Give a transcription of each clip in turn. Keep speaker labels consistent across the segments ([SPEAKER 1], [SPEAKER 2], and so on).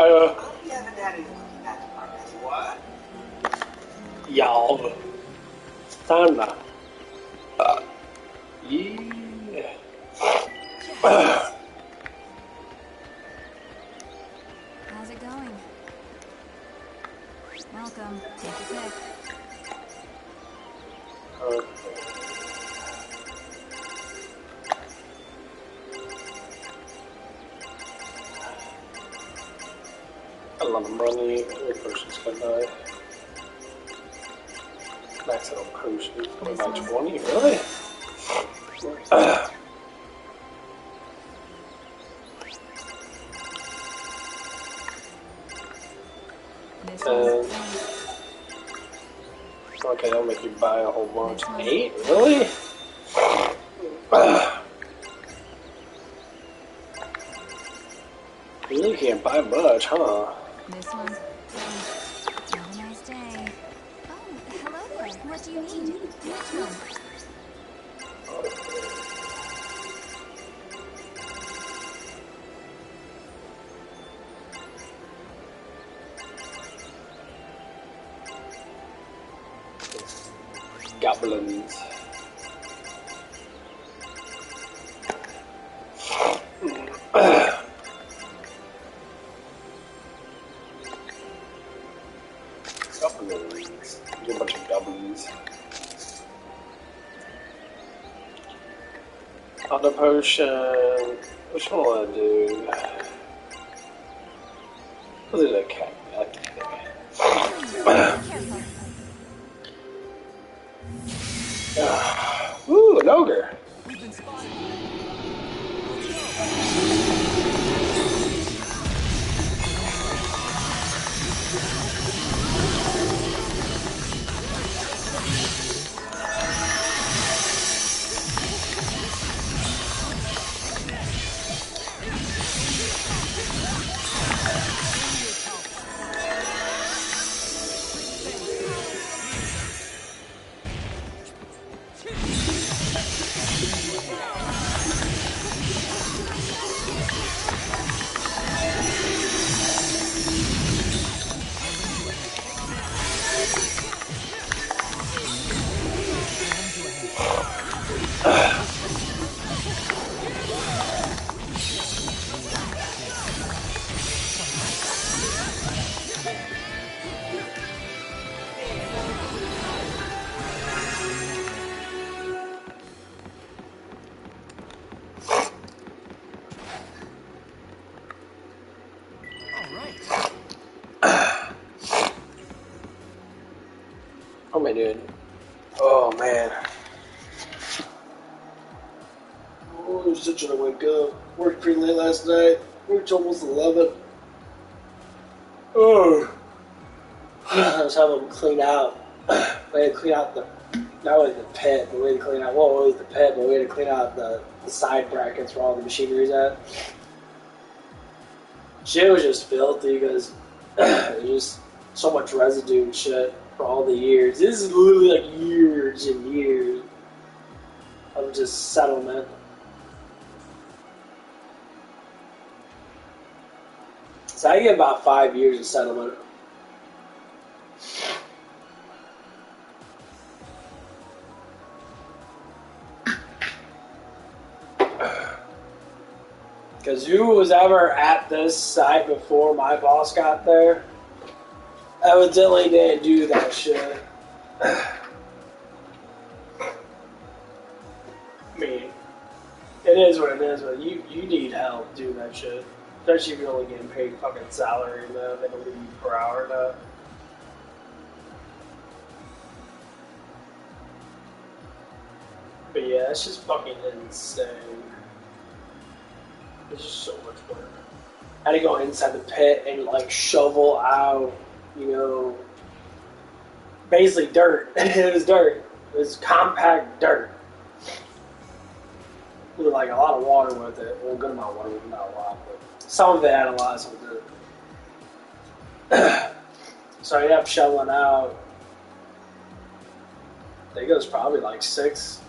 [SPEAKER 1] You haven't had any what?
[SPEAKER 2] Y'all. Time now. Yeah.
[SPEAKER 3] How's it going? Welcome. Take your pick.
[SPEAKER 2] Okay. A lot of money. Every person's gonna die. Max out on potions. Only about 20, really? Okay, I'll make you buy a whole bunch. 8? Really? You really can't buy much, huh?
[SPEAKER 3] This one. Have a nice day. Oh, hello there. What do you need? Which one?
[SPEAKER 2] Goblins. Goblins. Do a bunch of goblins. Other potion. Which one will I do? Was it a cat? I like the cat. Ooh, an ogre.
[SPEAKER 4] We've been spotted.
[SPEAKER 2] What am I doing? Oh man. Oh, I was just trying to wake up. Worked pretty late last night. Worked almost 11. Oh. I was having them clean out. We had to clean out not only the pit, but we had to clean out, well, it was the pit, but we had to clean out the side brackets where all the machinery's at. Shit was just filthy because there's just so much residue and shit for all the years. This is literally like years and years of just settlement. So I get about 5 years of settlement. Because who was ever at this site before my boss got there evidently didn't do that shit. I mean, it is what it is, but you need help doing that shit. Especially if you're only getting paid fucking salary, man. They don't give you per hour now. But yeah, it's just fucking insane. It's just so much work. I had to go inside the pit and like shovel out, basically dirt. It was dirt. It was compact dirt. With like a lot of water with it. Well, a good amount of water, but not a lot. But some of it had a lot, some of it. So I ended up shoveling out. I think it was probably like 6,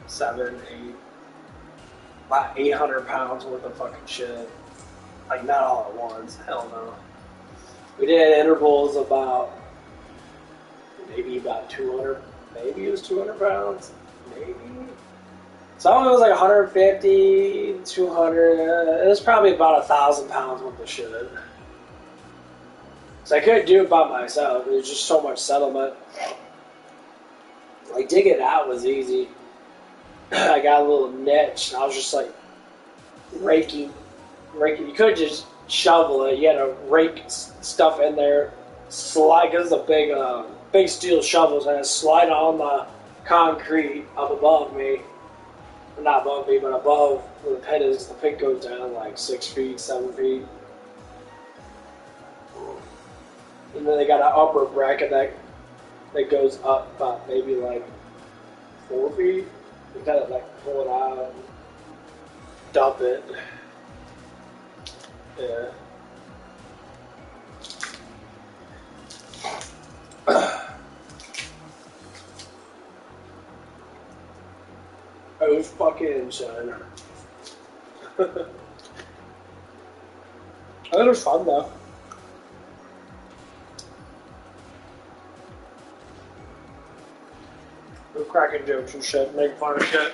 [SPEAKER 2] 7, 8. About 800 pounds worth of fucking shit. Like, not all at once. Hell no. We did intervals about maybe about 200. Maybe it was 200 pounds. Maybe. Some of it was like 150, 200. It was probably about 1,000 pounds worth of shit. So I couldn't do it by myself. There was just so much settlement. Like digging it out was easy. I got a little niche. And I was just like raking. You couldn't just shovel it. You had to rake stuff in there. Slide, because it's a big steel shovel. So I had to slide on the concrete up above me. Not above me, but above where the pit is. The pit goes down like 6 feet, 7 feet. And then they got an upper bracket that goes up about maybe like 4 feet. You kind of like pull it out and dump it. Yeah. It was fucking insane. It was fun though. We were cracking jokes and shit, making fun of shit.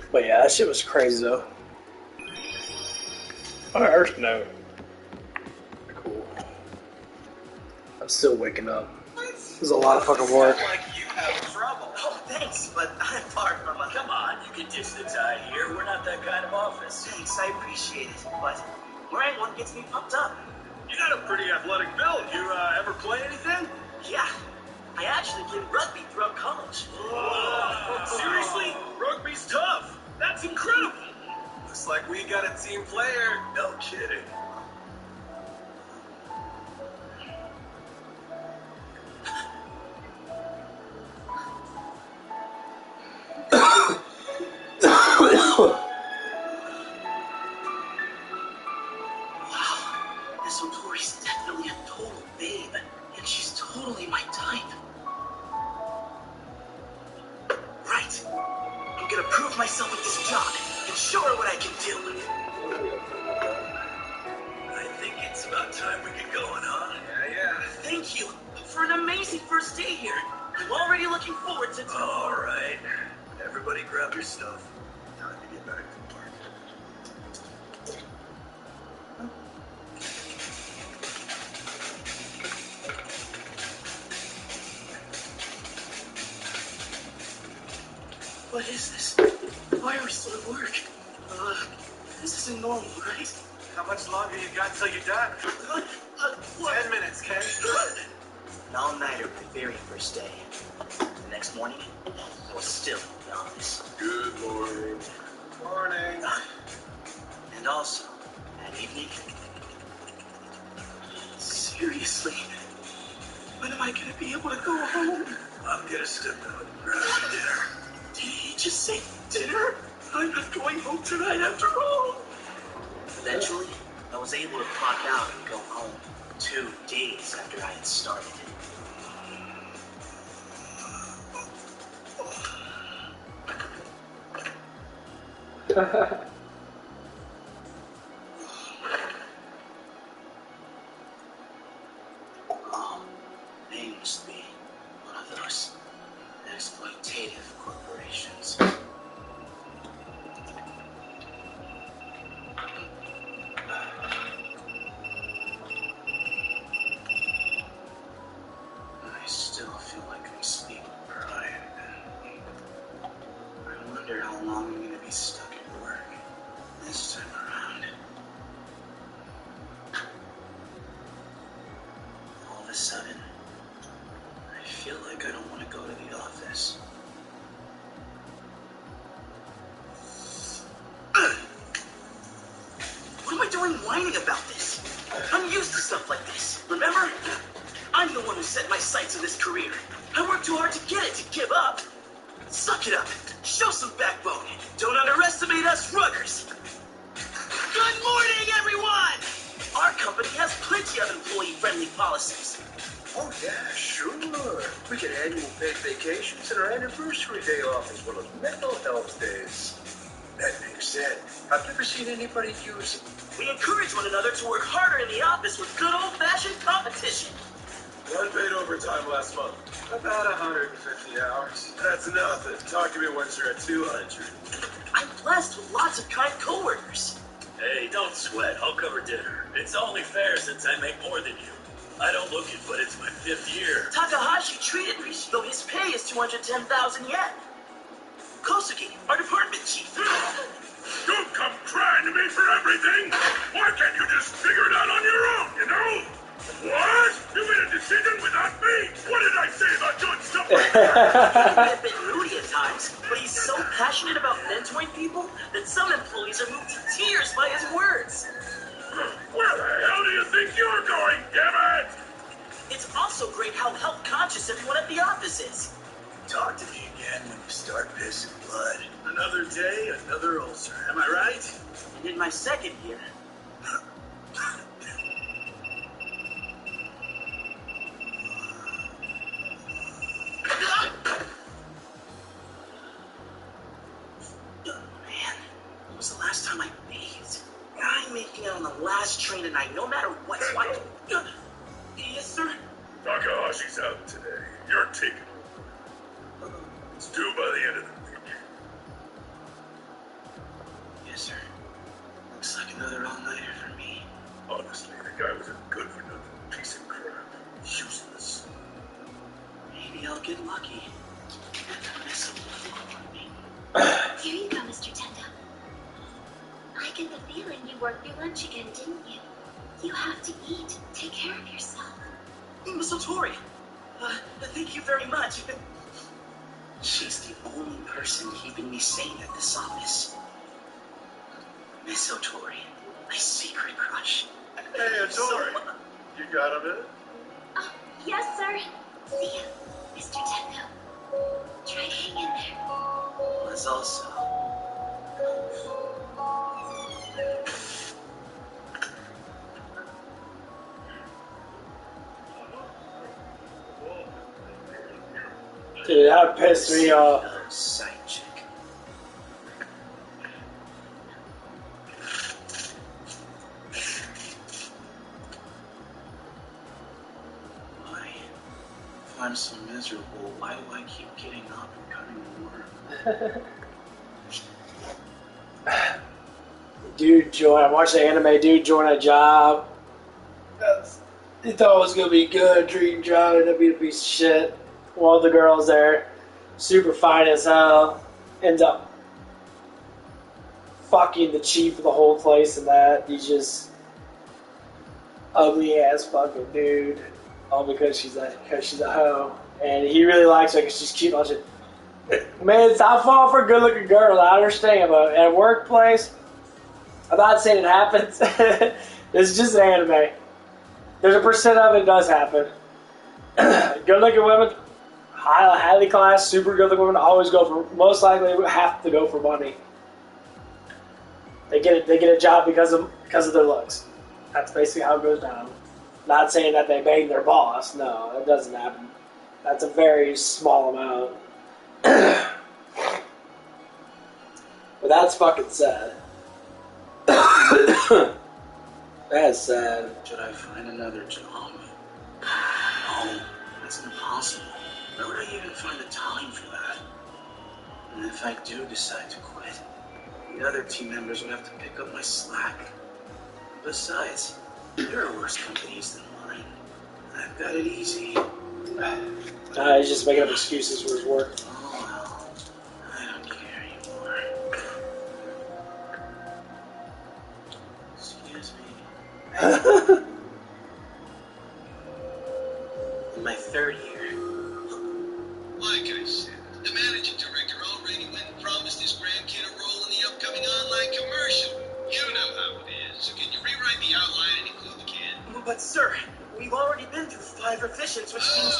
[SPEAKER 2] But yeah, that shit was crazy though. On an Earth note. Cool. I'm still waking up. This is a lot of fucking work.
[SPEAKER 1] Like you have trouble. Oh, thanks, but I'm far from a...
[SPEAKER 4] Come on, you can ditch the tie here. We're not that kind of office.
[SPEAKER 1] Thanks, I appreciate it, but wearing one gets me pumped up.
[SPEAKER 4] You got a pretty athletic build. You ever play anything?
[SPEAKER 1] Yeah, I actually played rugby throughout college.
[SPEAKER 4] Seriously? Rugby's tough. That's incredible.
[SPEAKER 1] Looks like we got a team player.
[SPEAKER 4] No kidding.
[SPEAKER 1] Wow, this Otori's definitely a total babe, and she's totally my type. Right. I'm gonna prove myself at this job and show her what I can do.
[SPEAKER 4] I think it's about time we get going, huh?
[SPEAKER 1] Yeah. Thank you for an amazing first day here. I'm already looking forward to...
[SPEAKER 4] All right. Everybody grab your stuff. Time to get back to work.
[SPEAKER 1] What is this? Why are we still at work? This isn't normal, right?
[SPEAKER 4] How much longer you got till you're done?
[SPEAKER 1] What?
[SPEAKER 4] 10 minutes, Ken.
[SPEAKER 1] An all-nighter my very first day. The next morning, I was still in the office.
[SPEAKER 4] Good morning. Morning.
[SPEAKER 1] And also, that evening... Seriously? When am I gonna be able to go home?
[SPEAKER 4] I'm gonna step out and grab some dinner.
[SPEAKER 1] Did he just say dinner? I'm not going home tonight after all. Eventually, I was able to clock out and go home 2 days after I had started. Oh, they must be one of those exploitative corporations. I still feel like I'm speaking Brian. I wonder how long I'm gonna be stuck at work. point whining about this? I'm used to stuff like this, remember? I'm the one who set my sights on this career. I worked too hard to get it, to give up. Suck it up. Show some backbone. Don't underestimate us ruggers. Good morning, everyone! Our company has plenty of employee-friendly policies.
[SPEAKER 4] Oh, yeah, sure. We get annual paid vacations and our anniversary day off as well as mental health days. That being said, I've never seen anybody use them.
[SPEAKER 1] We encourage one another to work harder in the office with good old-fashioned competition.
[SPEAKER 5] Unpaid overtime last month. About 150 hours. That's nothing. Talk to me once you're at 200.
[SPEAKER 1] I'm blessed with lots of kind coworkers.
[SPEAKER 5] Hey, don't sweat. I'll cover dinner. It's only fair since I make more than you. I don't look it, but it's my 5th year.
[SPEAKER 1] Takahashi treated me, though his pay is 210,000 yen. Kosugi, our department chief.
[SPEAKER 5] Don't come crying to me for everything. Why can't you just figure it out on your own, you know? What? You made a decision without me? What did I say about doing stuff like that?
[SPEAKER 1] He can be a bit moody at times, but he's so passionate about mentoring people that some employees are moved to tears by his words.
[SPEAKER 5] Where the hell do you think you're going, damn it?
[SPEAKER 1] It's also great how health conscious everyone at the office is.
[SPEAKER 4] Talk to me again when you start pissing blood.
[SPEAKER 5] Another day, another ulcer. Am I right?
[SPEAKER 1] And in my 2nd year, when was the last time I bathed? I'm making it on the last train tonight, no matter what. So I... Yes, sir?
[SPEAKER 5] Takahashi's out today. You're taking over. It's due by the end of the week.
[SPEAKER 1] Yes, sir. Looks like another all-nighter for me.
[SPEAKER 5] Honestly, the guy was a good-for-nothing piece of crap. Useless.
[SPEAKER 1] Maybe I'll get lucky. This will for me.
[SPEAKER 6] Here you go, Mr. Tendo. I get the feeling you worked your lunch again, didn't you? You have to eat. Take care of yourself.
[SPEAKER 1] Miss Otori, thank you very much. She's the only person keeping me sane at this office. Miss Otori, my secret crush.
[SPEAKER 5] Hey, Otori. You got a minute?
[SPEAKER 6] Oh, yes, sir. See ya, Mr. Tendo. Try to hang in there.
[SPEAKER 1] Was also...
[SPEAKER 2] Dude, that pissed me off.
[SPEAKER 1] Side chick. Why? If I'm so miserable, why do I keep getting up and cutting more?
[SPEAKER 2] Dude joined. I watched the anime. Dude joined a job. He thought it was gonna be good, dream job, ended up being a piece of shit. One of the girls there, super fine as hell, ends up fucking the chief of the whole place and that. He's just ugly ass fucking dude. All because she's a hoe. And he really likes her because she's cute. I said, man, it's not fault for a good looking girl, I understand, but at a workplace, I'm not saying it happens. It's just an anime. There's a percent of it does happen. Good looking women, highly class, super good looking women always go for, most likely have to go for money. They get a job because of their looks. That's basically how it goes down. Not saying that they bang their boss. No, that doesn't happen. That's a very small amount. But that's fucking sad. That's sad.
[SPEAKER 1] Should I find another job? No, that's impossible. Where would I even find the time for that? And if I do decide to quit, the other team members would have to pick up my slack. Besides, there are worse companies than mine. I've got it easy.
[SPEAKER 2] He's just making up excuses for his work.
[SPEAKER 1] Oh well, I don't care anymore. Excuse me. In my 3rd year.
[SPEAKER 7] Like I said, the managing director already went and promised his grandkid a role in the upcoming online commercial. You know how it is. So can you rewrite
[SPEAKER 1] But sir, we've already been through 5 revisions, which means...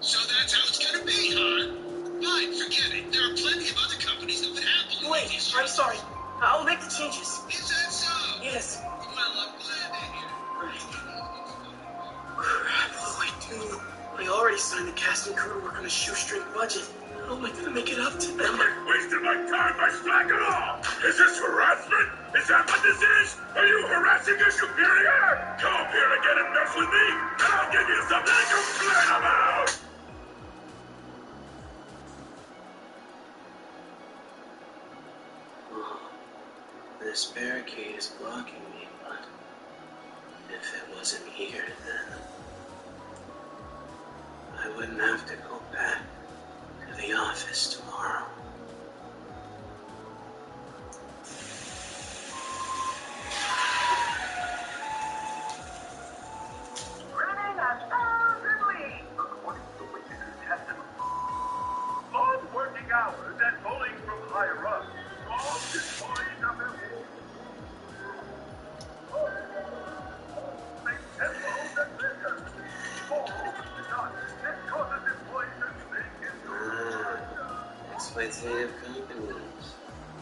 [SPEAKER 7] So that's how it's gonna be, huh? Fine, forget it. There are plenty of other companies that would happily
[SPEAKER 1] Wait,
[SPEAKER 7] make these
[SPEAKER 1] I'm sorry. I'll make the changes.
[SPEAKER 7] Is that so?
[SPEAKER 1] Yes.
[SPEAKER 7] Well, I'm glad to hear it.
[SPEAKER 1] Crap, what do I do? I already signed the cast and crew to work on a shoestring budget. How am I gonna make it up to them?
[SPEAKER 5] You're wasting my time by slacking off! Is this harassment? Is that what this is? Are you harassing your superior? Come up here again and mess with me, and I'll give you something to complain about!
[SPEAKER 1] Oh, this barricade is blocking me, but if it wasn't here, then I wouldn't have to go back to the office tomorrow.
[SPEAKER 4] Running at thousand leagues, according to witnesses' testimony. Long working hours and bullying from higher up caused employees of their make tempos and measures. This causes employees to think into
[SPEAKER 1] Exploitative companies.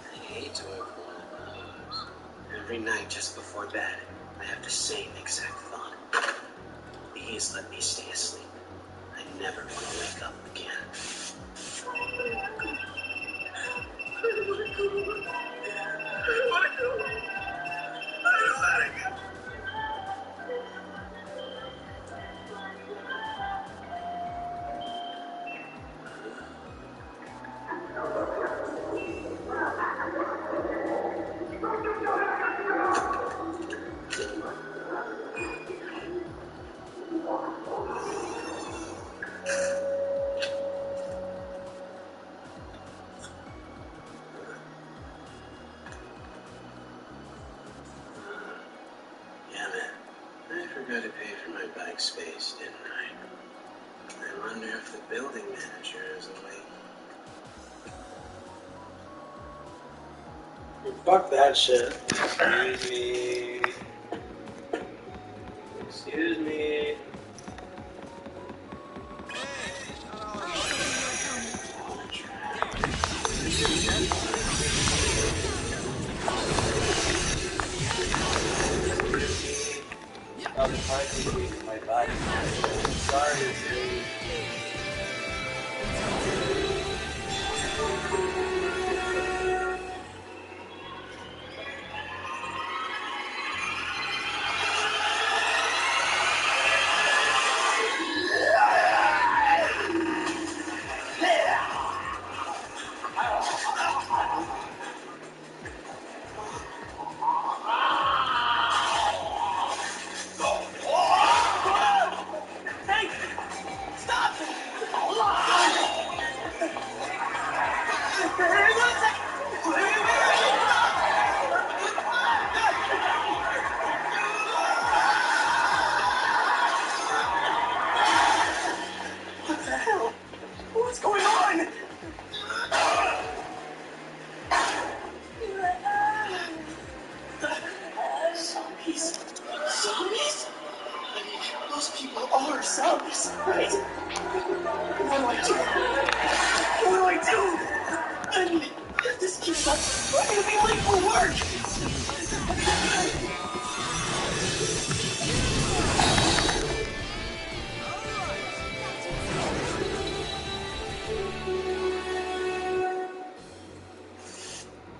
[SPEAKER 1] I hate to work for one of those. Every night just before bed, I have the same exact thought. Please let me stay asleep. I never want to wake up again. Damn it. I forgot to pay for my bike space, didn't I? I wonder if the building manager is awake.
[SPEAKER 2] Fuck that shit. Excuse me. Excuse me. I'll be trying to my bike. Sorry, dude.
[SPEAKER 1] What the hell? What's going on? Zombies? Zombies? I mean, those people are zombies, right? What do I do? What do I do? I mean, if this keeps up, I'm gonna be late for work!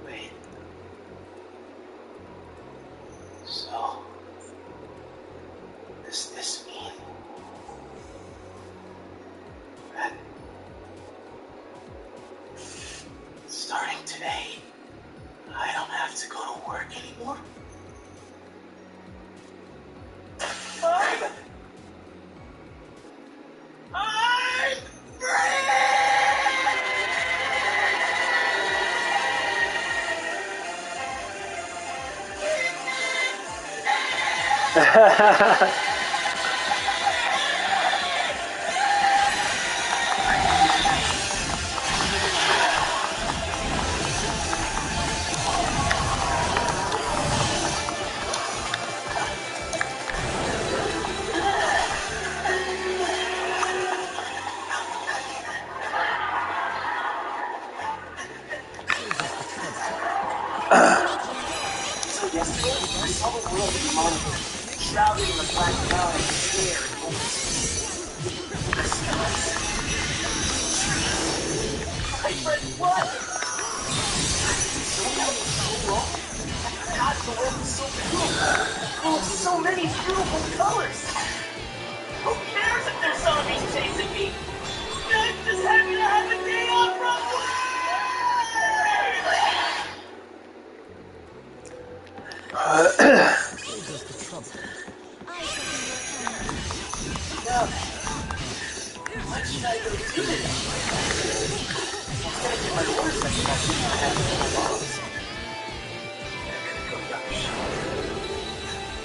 [SPEAKER 1] Wait. So, does this mean that starting today, I don't have to go to work anymore? I'm free! yesterday, I saw the world in Monaco, shrouded in a black cloud of despair and hopelessness. The skies, vibrant blood. So many, so long. I forgot the world was so beautiful. Oh, so many beautiful colors. Who cares if there's zombies chasing me? I'm just happy to have a day off from work. Now, what should I go do today? I was gonna get my motorcycle back to I had with my mom.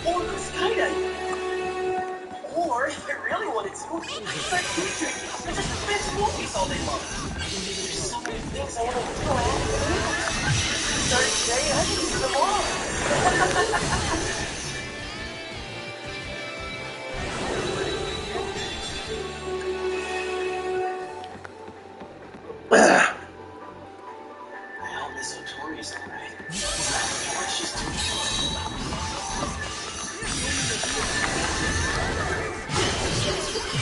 [SPEAKER 1] Or go skydiving. Or, if I really wanted to, I could start day drinking and just binge movies all day long. There's so many things I want to do. I haven't been able to. Starting today, I can do them all. I hope Miss Otori's alright. What she's doing.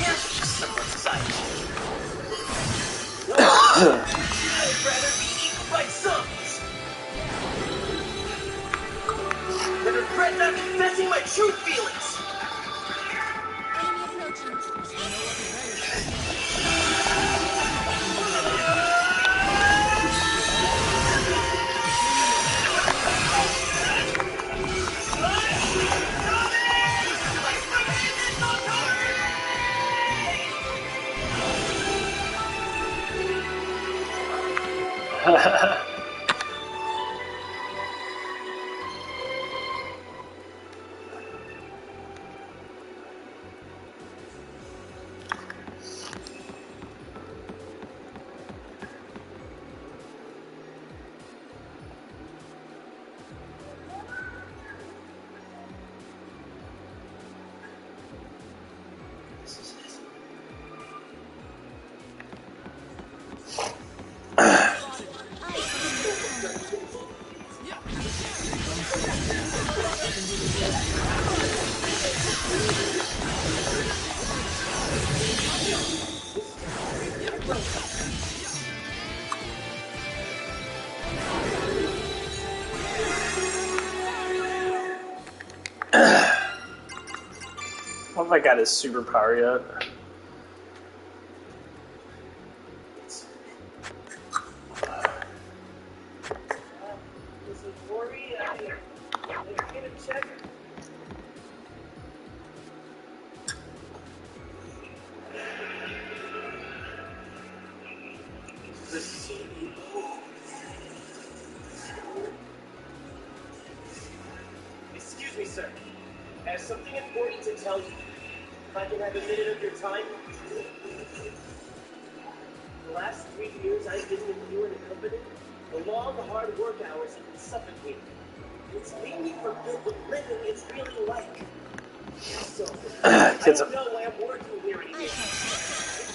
[SPEAKER 1] Here's just some society. I'd rather be eaten by zombies than regret not confessing my true feelings.
[SPEAKER 3] Enemy approaching.
[SPEAKER 2] I don't know if I got his superpower yet.
[SPEAKER 1] Excuse me, sir. I have something important to tell you. If I can have a minute of your time. The last 3 years I've been with you in the company, the long, hard work hours have been suffocating. It's made me forget what living is really like. So, I don't know why I'm working here anymore. It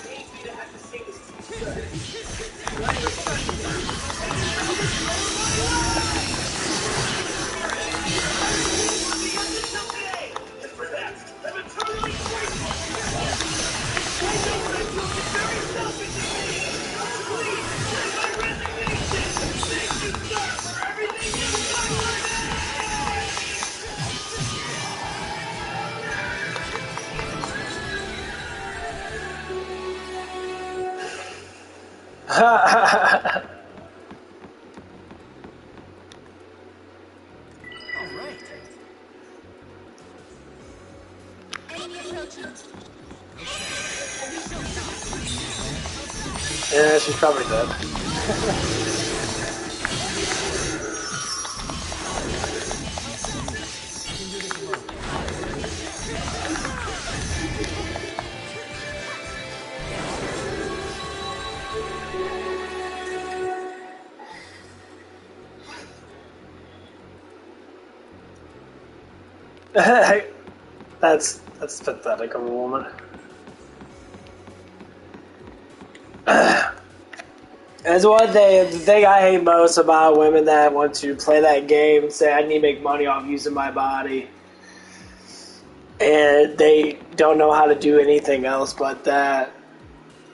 [SPEAKER 1] pains me to have to say this to you, sir. But I respect and for that, I'm eternally grateful. I know what I'm doing is very selfish of me. Please, take my resignation. Thank you, sir, for everything you've done for me.
[SPEAKER 3] Enemy approaching.
[SPEAKER 2] Yeah, she's probably dead. That's pathetic of a woman. That's one thing. The thing I hate most about women that want to play that game, say I need to make money off using my body, and they don't know how to do anything else but that.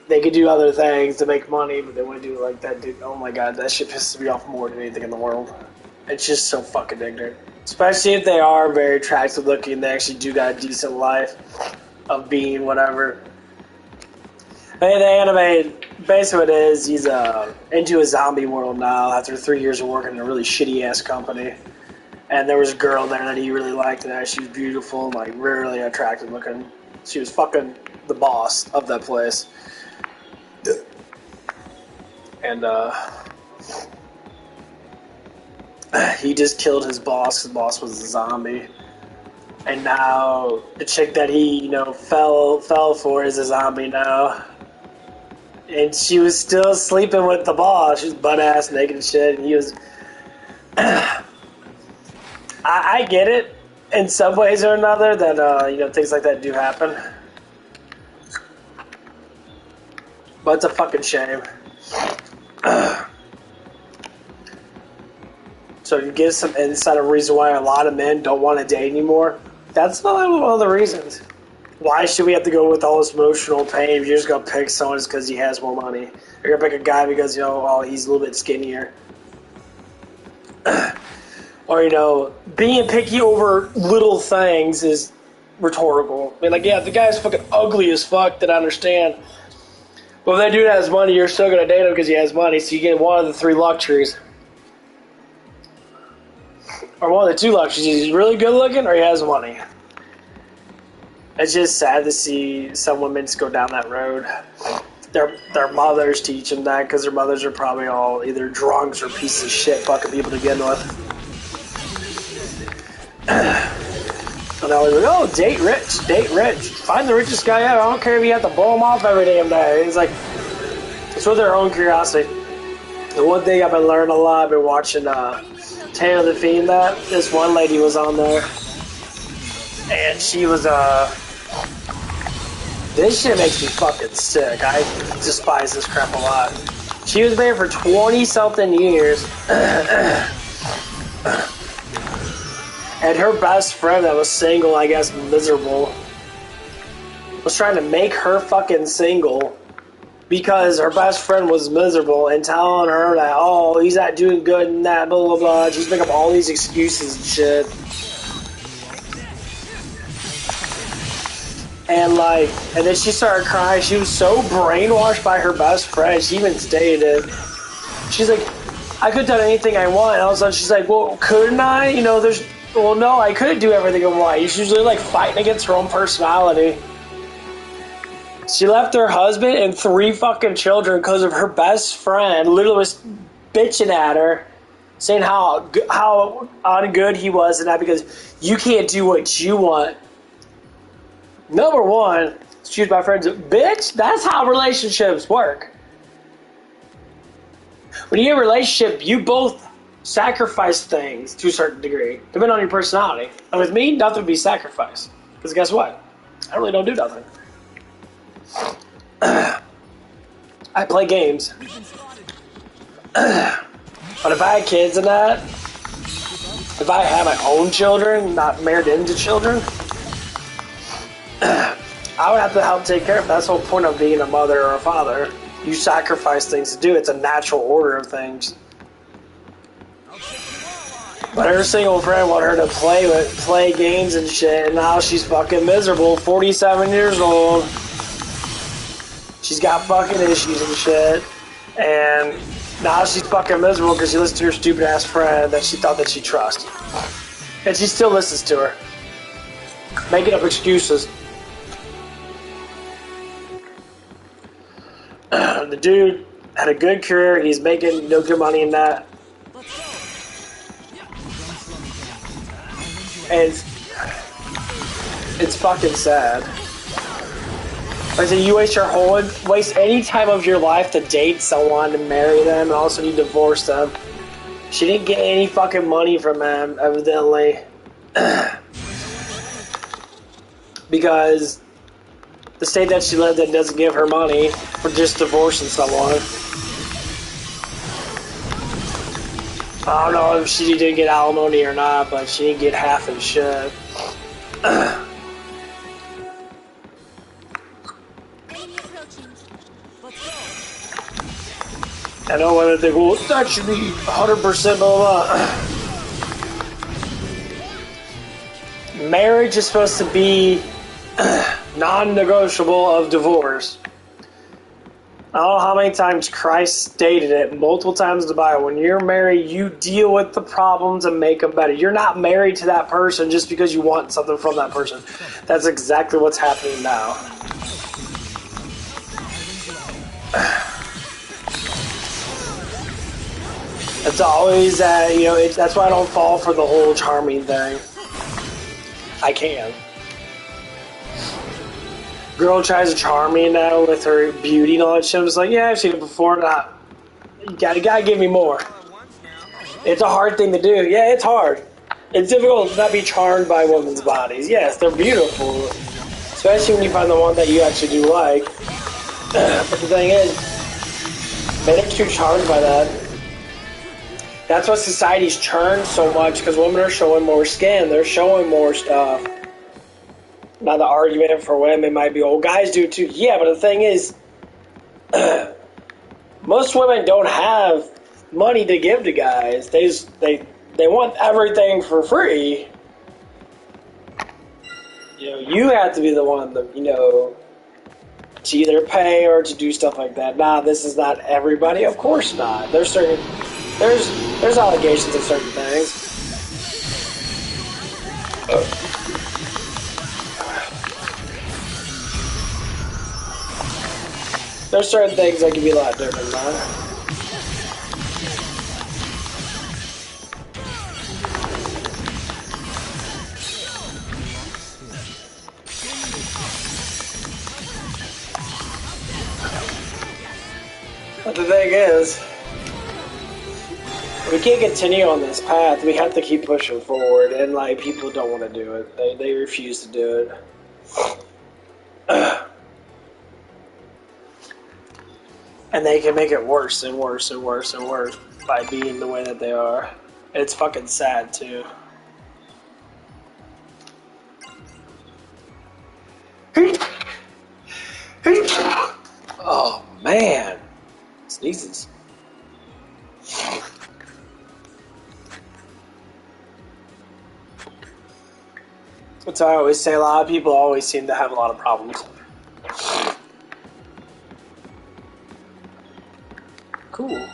[SPEAKER 2] They could do other things to make money, but they want to do it like that, dude. Oh my god, that shit pisses me off more than anything in the world. It's just so fucking ignorant. Especially if they are very attractive looking, they actually do got a decent life of being whatever. Hey, the anime, basically what it is, he's into a zombie world now after 3 years of working in a really shitty ass company. And there was a girl there that he really liked, and she was beautiful, like really attractive looking. She was fucking the boss of that place. And he just killed his boss. His boss was a zombie. And now the chick that he, fell for is a zombie now. And she was still sleeping with the boss. She was butt ass naked and shit. And he was. I get it in some ways or another that things like that do happen. But it's a fucking shame. So you give some insight of reason why a lot of men don't want to date anymore. That's not one of the reasons. Why should we have to go with all this emotional pain if you're just going to pick someone just because he has more money? You're going to pick a guy because, he's a little bit skinnier. Or, being picky over little things is rhetorical. I mean, if the guy's fucking ugly as fuck, then I understand. But if that dude has money, you're still going to date him because he has money, so you get one of the three luxuries. Or one of the two luxuries. He's really good looking or he has money. It's just sad to see some women just go down that road. Their mothers teach them that because their mothers are probably all either drunks or pieces of shit fucking people to begin with. And I was like, oh, date rich. Find the richest guy ever. I don't care if you have to blow him off every damn day. It's like, it's for their own curiosity. The one thing I've been learning a lot, I've been watching Taylor the Fiend, that this one lady was on there. And she was, this shit makes me fucking sick. I despise this crap a lot. She was married for 20-something years. And her best friend that was single, I guess miserable, was trying to make her fucking single because her best friend was miserable and telling her that, oh, he's not doing good and that, blah, blah, blah. She's making up all these excuses and shit. And then she started crying. She was so brainwashed by her best friend. She even stated it. She's like, I could have done anything I want. And all of a sudden she's like, well, couldn't I? Well, no, I couldn't do everything I want. She's usually fighting against her own personality. She left her husband and 3 fucking children because of her best friend literally was bitching at her, saying how ungood he was and that because you can't do what you want. Number one, excuse my friends, bitch, that's how relationships work. When you're in a relationship, you both sacrifice things to a certain degree, depending on your personality. And with me, nothing would be sacrificed. Because guess what? I really don't do nothing. I play games. But if I had kids and that, if I had my own children, not married into children, I would have to help take care of it. That's the whole point of being a mother or a father. You sacrifice things to do. It's a natural order of things. But her single friend wanted her to play games and shit, and now she's fucking miserable. 47 years old. She's got fucking issues and shit. And now she's fucking miserable because she listens to her stupid ass friend that she thought that she trusted. And she still listens to her. Making up excuses. The dude had a good career. He's making no good money in that. And it's fucking sad. Like I said, you waste any time of your life to date someone, to marry them, and also you divorce them. She didn't get any fucking money from them, evidently. Because the state that she lived in doesn't give her money for just divorcing someone. I don't know if she did get alimony or not, but she didn't get half his shit.
[SPEAKER 3] Enemy approaching. Let's go.
[SPEAKER 2] I know women think, well, that should be 100% blah, blah. Marriage is supposed to be non-negotiable of divorce. I don't know how many times Christ stated it, multiple times in the Bible. When you're married, you deal with the problems and make them better. You're not married to that person just because you want something from that person. That's exactly what's happening now. It's always that, you know, that's why I don't fall for the whole charming thing. I can. Girl tries to charm me now with her beauty and all that shit. I was like, yeah, I've seen it before. Not, you gotta give me more. It's a hard thing to do. Yeah, it's hard. It's difficult to not be charmed by women's bodies. Yes, they're beautiful, especially when you find the one that you actually do like. But the thing is, men are too charmed by that. That's why society's churned so much, because women are showing more skin. They're showing more stuff. Now the argument for women might be, oh, guys do too. Yeah, but the thing is, most women don't have money to give to guys. They want everything for free. You know, you have to be the one that, you know, to either pay or to do stuff like that. Nah, this is not everybody. Of course not. There's allegations of certain things. There's certain things that can be a lot different, man. But the thing is, we can't continue on this path. We have to keep pushing forward, and like people don't want to do it. They refuse to do it. And they can make it worse and worse and worse and worse by being the way that they are. It's fucking sad too. Oh man, sneezes. That's why I always say a lot of people always seem to have a lot of problems. Cool.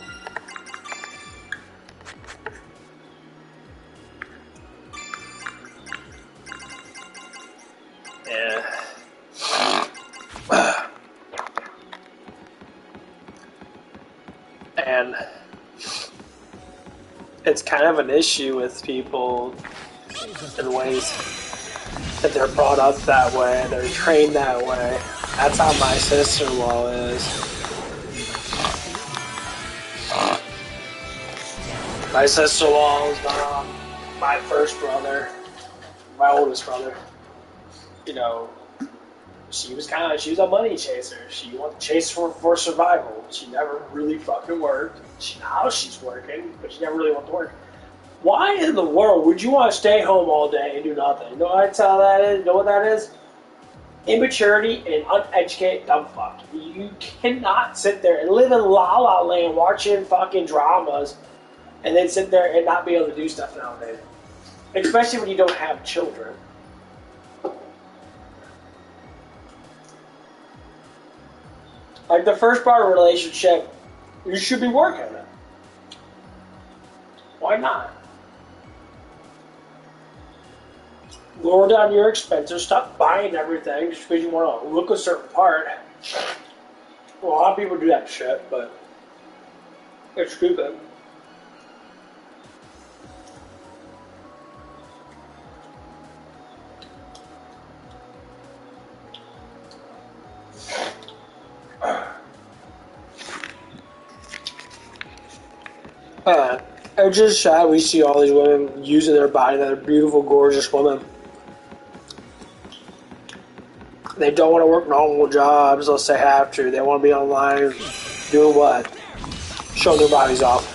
[SPEAKER 2] Yeah. And it's kind of an issue with people in ways that they're brought up that way, they're trained that way. That's how my sister-in-law is. My sister-in-law was my first brother, my oldest brother. You know, she was a money chaser. She wanted to chase for survival. She never really fucking worked. Now she's working, but she never really wanted to work. Why in the world would you want to stay home all day and do nothing? You know what that is? You know what that is? Immaturity and uneducated dumb fuck. You cannot sit there and live in La La Land watching fucking dramas and then sit there and not be able to do stuff nowadays. Especially when you don't have children. Like the first part of a relationship, you should be working. Why not? Lower down your expenses, stop buying everything just because you want to look a certain part. Well, a lot of people do that shit, but it's stupid. It's just sad we see all these women using their body, that are beautiful, gorgeous women. They don't want to work normal jobs unless they have to. They want to be online doing what? Showing their bodies off.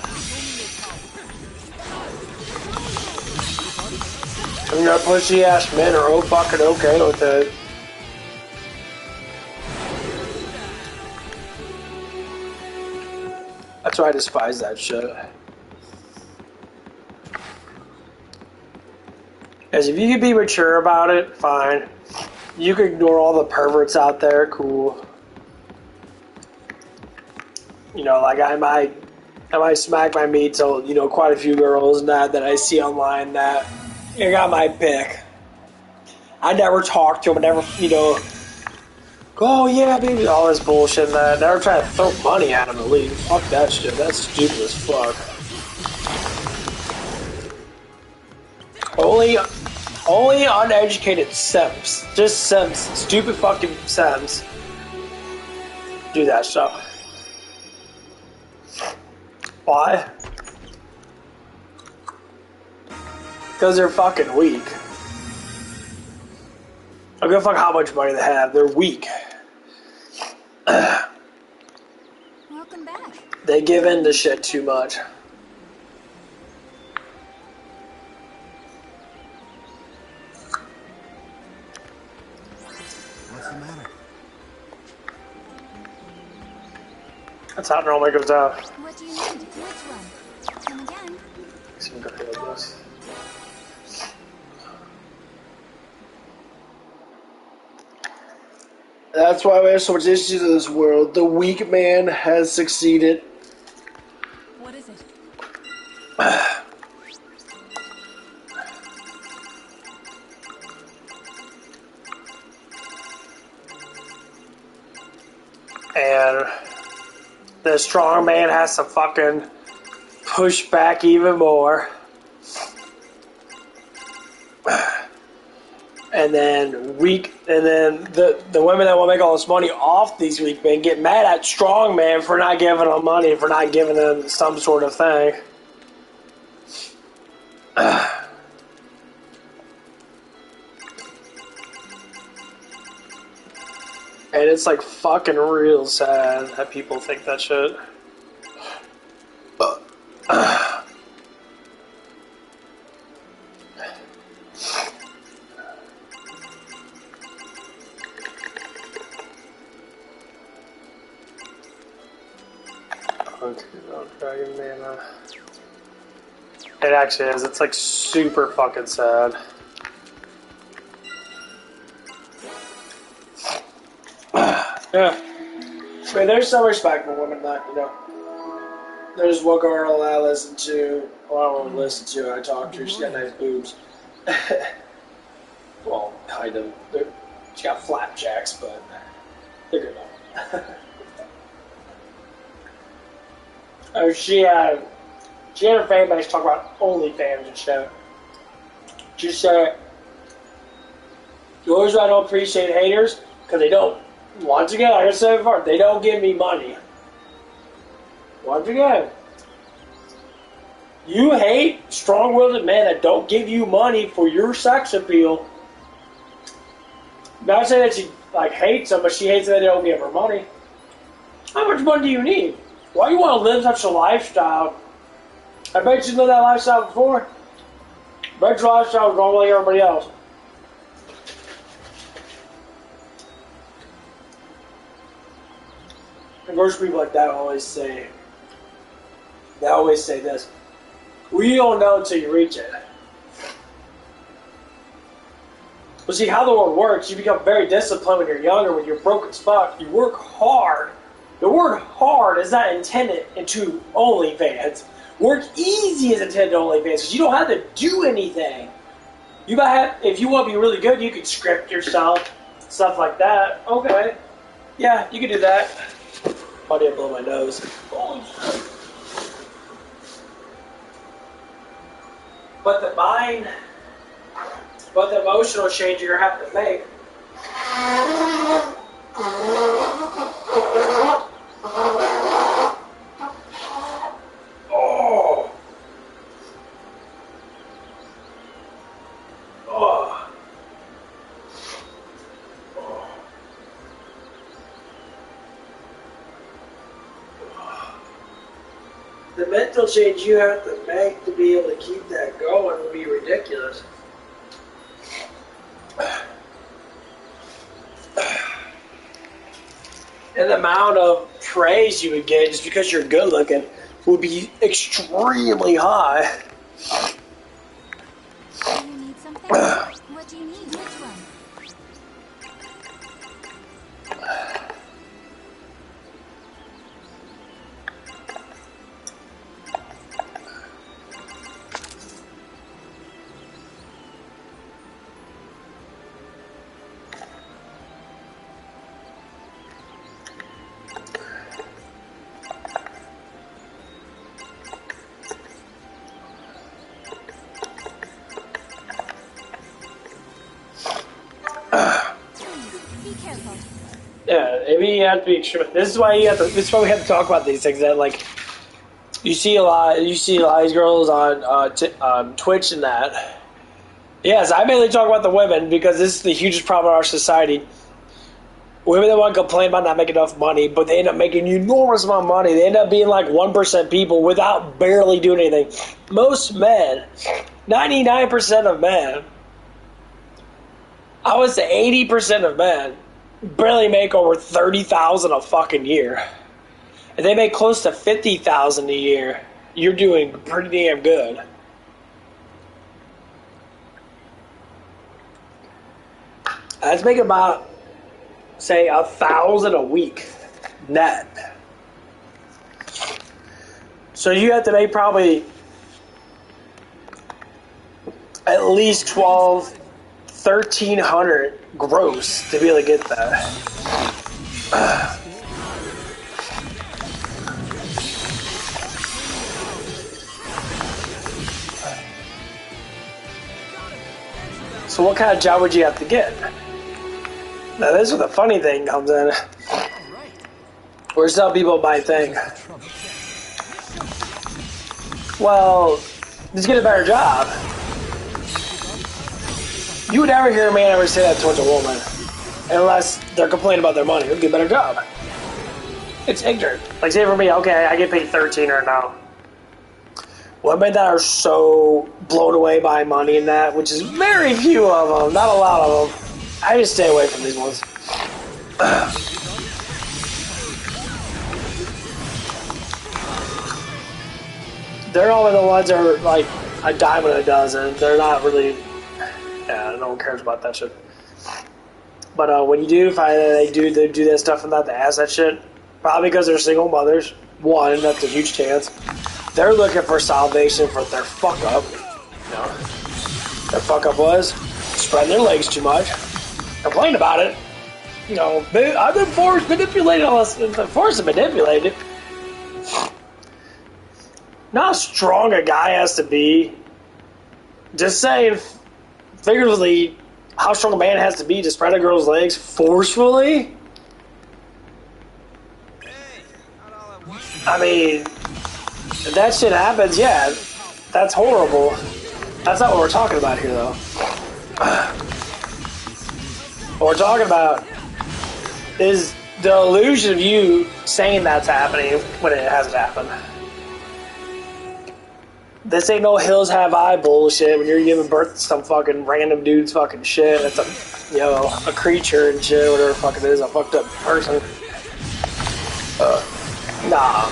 [SPEAKER 2] You know, pushy ass men are fucking okay with it. That's why I despise that shit. Because if you can be mature about it, fine. You can ignore all the perverts out there, cool. You know, like I might smack my meat to, you know, quite a few girls and that I see online that I got my pick. I never talk to them, I never, you know, oh yeah, baby, all this bullshit and that. Never try to throw money at them at least. Fuck that shit. That's stupid as fuck. Only uneducated simps. Just simps. Stupid fucking simps. Do that stuff. Why? Because they're fucking weak. I don't give a fuck how much money they have. They're weak.
[SPEAKER 3] Welcome back.
[SPEAKER 2] They give in to shit too much.
[SPEAKER 8] What's the matter?
[SPEAKER 2] That's how it normally goes down.
[SPEAKER 3] What do you need? Which one? Come again.
[SPEAKER 2] Some good at this. That's why we have so much issues in this world. The weak man has succeeded.
[SPEAKER 3] What is it?
[SPEAKER 2] And the strong man has to fucking push back even more. And then the women that will make all this money off these weak men get mad at strong man for not giving them money, for not giving them some sort of thing. And it's like fucking real sad that people think that shit. Dragon Mana. It actually is. It's like super fucking sad. Yeah. I mean, there's some respectable women that, you know. There's one girl that I listen to. Well, I don't listen to her. I talk to her. She's got nice boobs. Well, kind of. She's got flapjacks, but they're good enough. She had her fan base talk about OnlyFans and shit. She said, the reason I don't appreciate haters, because they don't, once again, like I said before, they don't give me money. Once again, you hate strong-willed men that don't give you money for your sex appeal. Not saying that she like hates them, but she hates that they don't give her money. How much money do you need? Why do you want to live such a lifestyle? I bet you lived that lifestyle before. I bet your lifestyle was wrong like everybody else. And most people like that always say this. Well, you don't know until you reach it. But see, how the world works, you become very disciplined when you're younger, when you're broke as fuck. You work hard. The word hard is not intended into OnlyFans. Work easy is intended to OnlyFans because you don't have to do anything. You might have, if you want to be really good, you can script yourself, stuff like that. Okay. Yeah, you can do that. I didn't blow my nose. Holy shit. But the emotional change you're going to have to make. Oh. Oh. The mental change you have to make to be able to keep that going will be ridiculous. And the amount of praise you would get just because you're good looking would be extremely high.
[SPEAKER 3] Do you need something? What do you need? Which one? Be careful.
[SPEAKER 2] Yeah, maybe you have to be extreme. This is why you have to. This is why we have to talk about these things. That like, you see a lot of these girls on Twitch and that. Yes, I mainly talk about the women because this is the hugest problem in our society. Women that want to complain about not making enough money, but they end up making an enormous amount of money. They end up being like 1% people without barely doing anything. Most men, 99% of men, I would say 80% of men barely make over $30,000 a fucking year. If they make close to $50,000 a year, you're doing pretty damn good. Let's make about, say, $1,000 a week net. So you have to make probably at least $1,300 gross to be able to get that. So what kind of job would you have to get? Now this is where the funny thing comes in. Where some people might think, well, just get a better job. You would never hear a man ever say that towards a woman, unless they're complaining about their money. Get a better job. It's ignorant. Like say for me, okay, I get paid $13 right now. Women that are so blown away by money and that, which is very few of them, not a lot of them. I just stay away from these ones. They're all the ones that are like a dime and a dozen. They're not really. Yeah, no one cares about that shit. But when you do find that they do that stuff and that, they ask that shit, probably because they're single mothers. One, that's a huge chance. They're looking for salvation for their fuck up. You know, their fuck up was spreading their legs too much. Complain about it. You know, I've been forced, manipulated, all this. Forced and manipulated. Not how strong a guy has to be. Just saying, figuratively, how strong a man has to be to spread a girl's legs forcefully. I mean, if that shit happens, yeah, that's horrible. That's not what we're talking about here, though. What we're talking about is the illusion of you saying that's happening when it hasn't happened. This ain't no hills have eye bullshit when you're giving birth to some fucking random dude's fucking shit. It's a creature and shit, whatever the fuck it is, a fucked up person. Nah.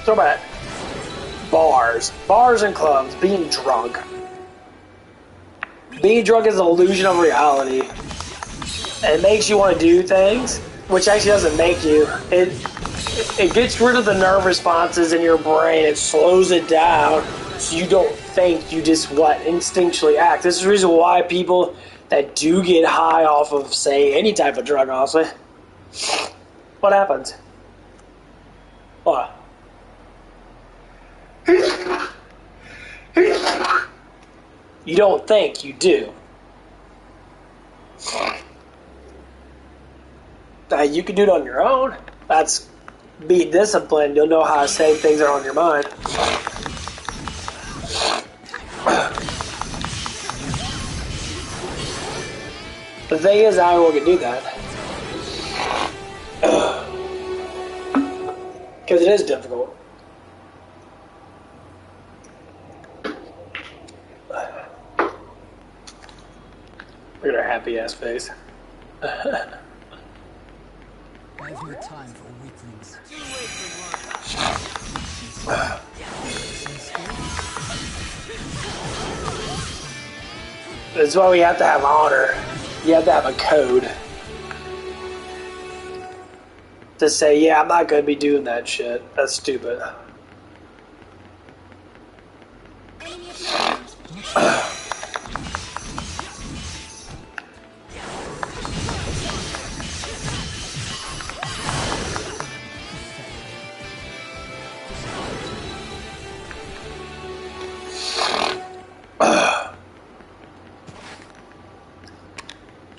[SPEAKER 2] Throw back. Bars and clubs, being drunk. Being drunk is an illusion of reality. It makes you want to do things, which actually doesn't make you. It gets rid of the nerve responses in your brain. It slows it down so you don't think, you just instinctually act. This is the reason why people that do get high off of, say, any type of drug, honestly, what happens? What? You don't think, you do. You can do it on your own. That's be disciplined. You'll know how to say things that are on your mind. The thing is, I won't do that. Because it is difficult. Look at her happy ass face.
[SPEAKER 8] I have no time for weaklings.
[SPEAKER 2] That's why we have to have honor. You have to have a code to say, yeah, I'm not going to be doing that shit. That's stupid.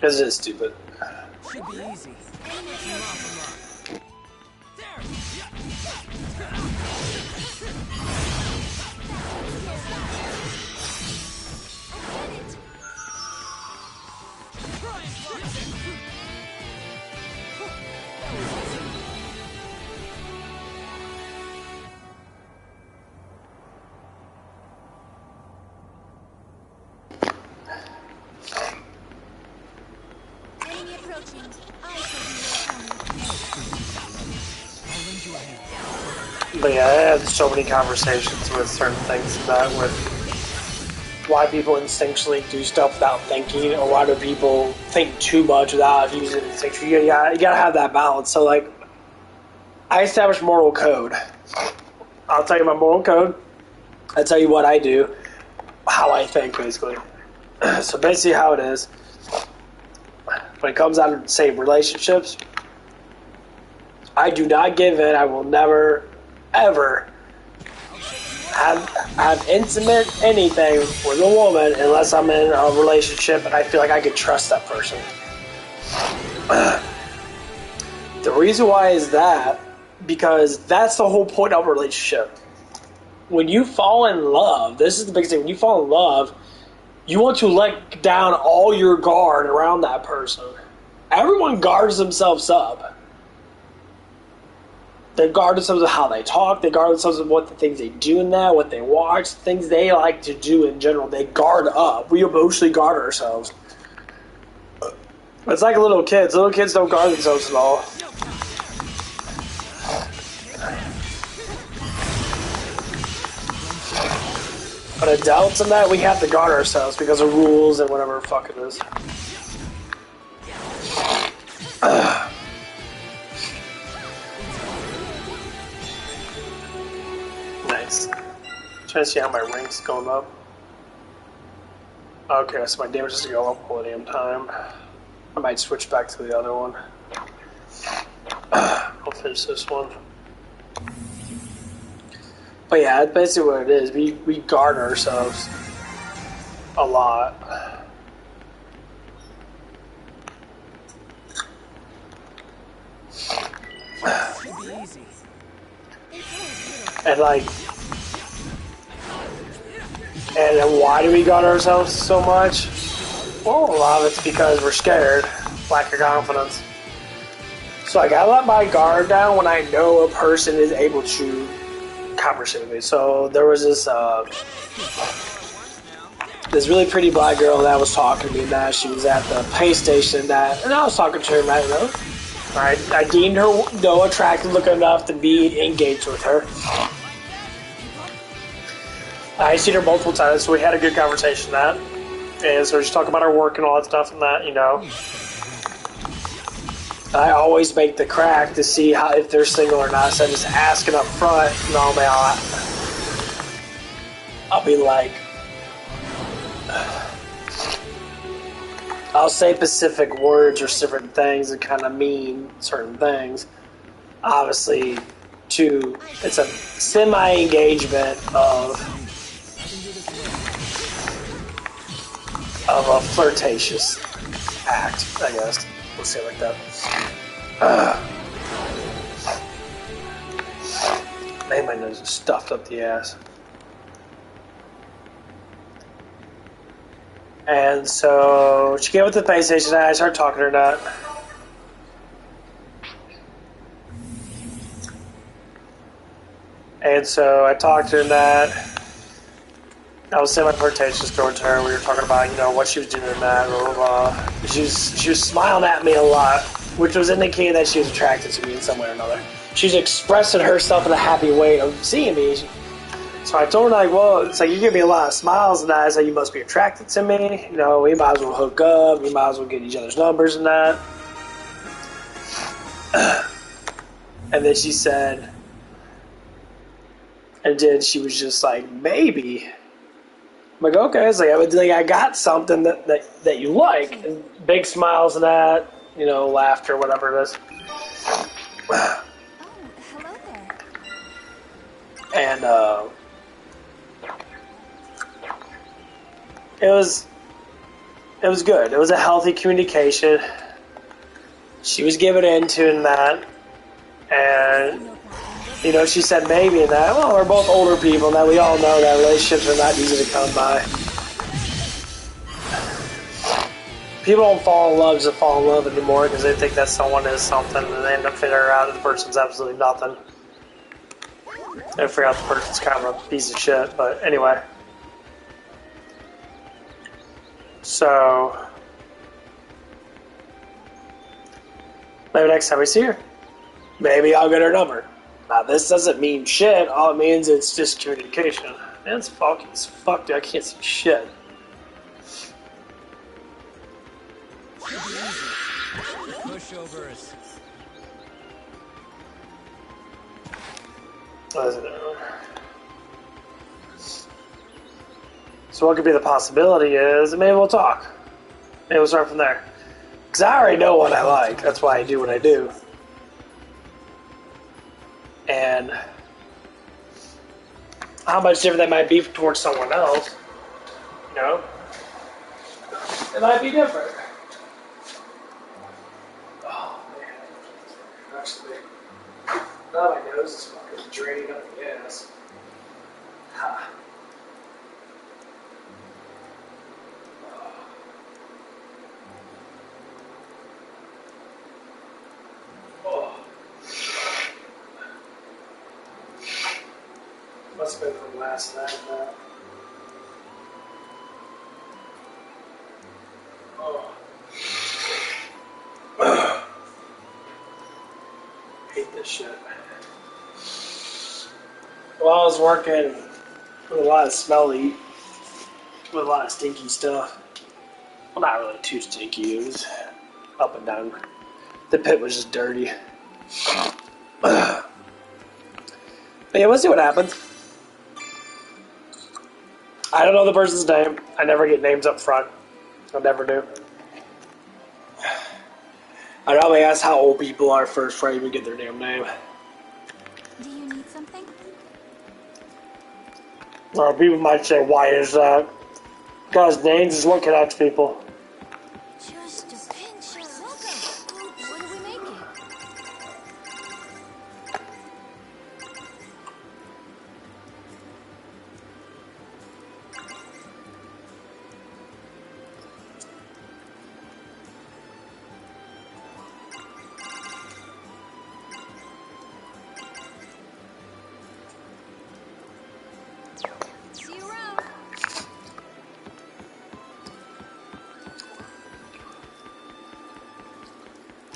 [SPEAKER 2] This is stupid.
[SPEAKER 8] Should be easy.
[SPEAKER 3] Enemy approaching. I shall be your opponent.
[SPEAKER 2] But yeah, I had so many conversations with certain things that with why people instinctually do stuff without thinking, or why do people think too much without using instinct. You gotta have that balance. So like, I established moral code. I'll tell you my moral code. I'll tell you what I do, how I think basically. So basically how it is, when it comes down to, say, relationships, I do not give in. I will never, ever have intimate anything with a woman unless I'm in a relationship and I feel like I could trust that person. The reason why is that because that's the whole point of a relationship. When you fall in love, this is the biggest thing. When you fall in love, you want to let down all your guard around that person. Everyone guards themselves up. They guard themselves of how they talk. They guard themselves of what the things they do in that, what they watch, things they like to do in general. They guard up. We emotionally guard ourselves. It's like little kids. Little kids don't guard themselves at all. But adults and that, we have to guard ourselves because of rules and whatever the fuck it is. Nice. Trying to see how my rank's going up. Okay, so my damage is going to go up all the damn time. I might switch back to the other one. I'll finish this one. But yeah, that's basically what it is. We guard ourselves a lot. And like, and then why do we guard ourselves so much? Well, a lot of it's because we're scared, lack of confidence. So I gotta let my guard down when I know a person is able to conversate with me. So there was this really pretty black girl that was talking to me, and that she was at the pay station, and I was talking to her, and I don't know. I deemed her though attractive looking enough to be engaged with her. I seen her multiple times, so we had a good conversation that. And so we just talk about our work and all that stuff and that, you know. I always make the crack to see how if they're single or not, so I just asking up front. Normally I'll be like, I'll say specific words or different things that kind of mean certain things. Obviously, it's a semi-engagement of a flirtatious act, I guess. Let's say it like that. Man, my nose is stuffed up the ass. And so she came with the pay station, and I started talking to her that. And so I talked to her that. I was saying my flirtations towards her. We were talking about, you know, what she was doing in that, blah, blah, blah. She was smiling at me a lot, which was indicating that she was attracted to me in some way or another. She's expressing herself in a happy way of seeing me. So I told her, like, well, it's like, you give me a lot of smiles and that, so you must be attracted to me. You know, we might as well hook up. We might as well get each other's numbers and that. And then she said, and then she was just like, maybe. I'm like, okay. It's like, I got something that you like. And big smiles and that, you know, laughter, whatever it is.
[SPEAKER 3] Oh, hello there.
[SPEAKER 2] And it was good. It was a healthy communication. She was giving into in that, and you know, she said maybe in that. Well, we're both older people, and that we all know that relationships are not easy to come by. People don't fall in love just fall in love anymore because they think that someone is something, and they end up figuring out that the person's absolutely nothing. They figure out the person's kind of a piece of shit, but anyway. So maybe next time we see her, maybe I'll get her number. Now this doesn't mean shit. All it means it's just communication. Man, it's foggy as fuck, dude. I can't see shit.
[SPEAKER 8] Pushovers.
[SPEAKER 2] What is it? So what could be the possibility is maybe we'll talk. Maybe we'll start from there. Because I already know what I like. That's why I do what I do. And how much different that might be towards someone else, you know? It might be different. Oh, man. Actually, now my nose is fucking draining up the gas. Ha. Must have been from last night. Hate this shit. Well, I was working with a lot of smelly, with a lot of stinky stuff. Well, not really too stinky. It was up and down. The pit was just dirty. But yeah, we'll see what happens. I don't know the person's name. I never get names up front. I never do. I probably ask how old people are first before I even get their damn name.
[SPEAKER 3] Do you need something?
[SPEAKER 2] Or people might say, why is that? Because names is what connects people.
[SPEAKER 3] Just a pinch of welcome. What are we making? See you around.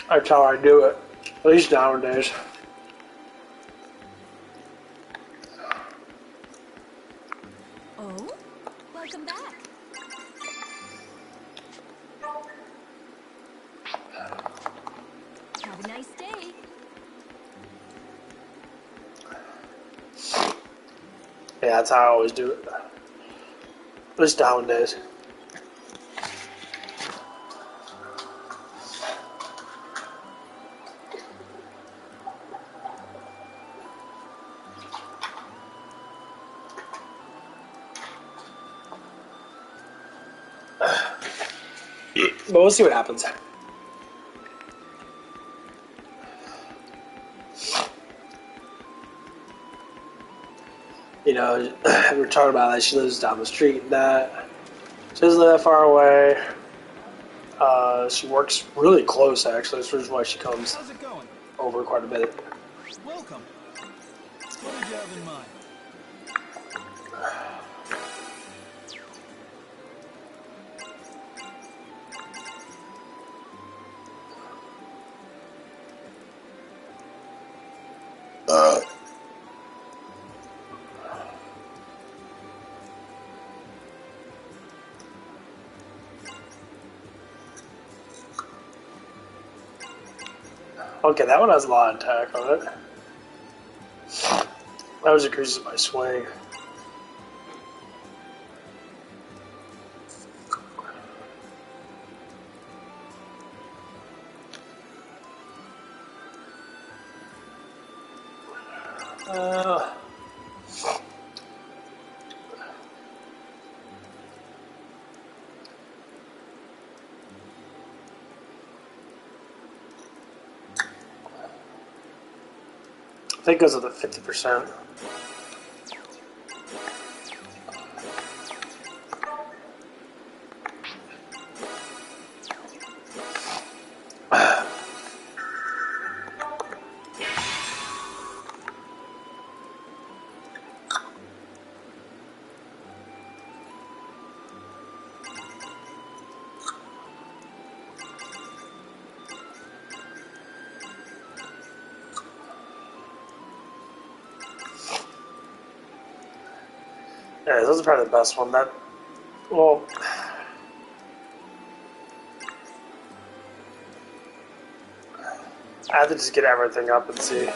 [SPEAKER 2] That's how I do it. At least nowadays.
[SPEAKER 3] Oh, welcome back. Have a nice day.
[SPEAKER 2] Yeah, that's how I always do it. At least nowadays. But we'll see what happens. You know, we were talking about that she lives down the street and that. She doesn't live that far away. She works really close, actually. That's the reason why she comes
[SPEAKER 8] How's it going?
[SPEAKER 2] over quite a bit.
[SPEAKER 8] Welcome. What did you have in mind?
[SPEAKER 2] Okay, that one has a lot of attack on it. That was increases my swing. I think it goes with the 50%. Yeah, those are probably the best one. That, well, I have to just get everything up and see.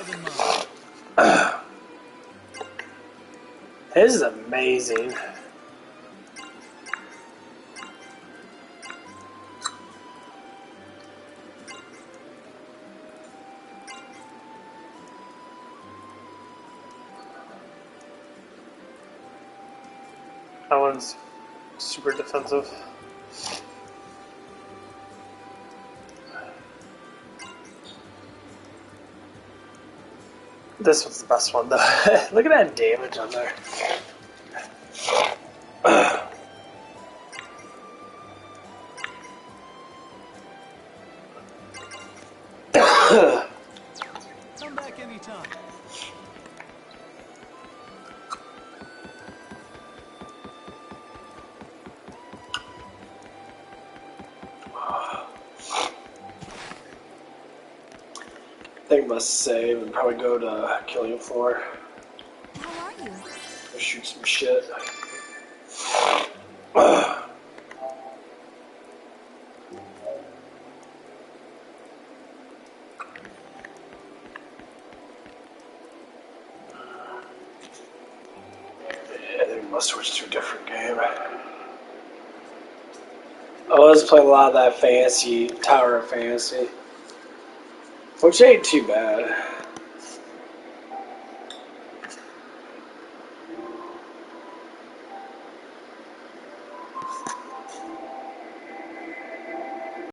[SPEAKER 2] His is amazing. That one's super defensive. This one's the best one, though. Look at that damage on there.
[SPEAKER 8] Come back anytime.
[SPEAKER 2] I think I must save and probably go to killing floor.
[SPEAKER 3] How are you?
[SPEAKER 2] Go shoot some shit. I think we must switch to a different game. I was playing a lot of that fantasy, Tower of Fantasy, which ain't too bad.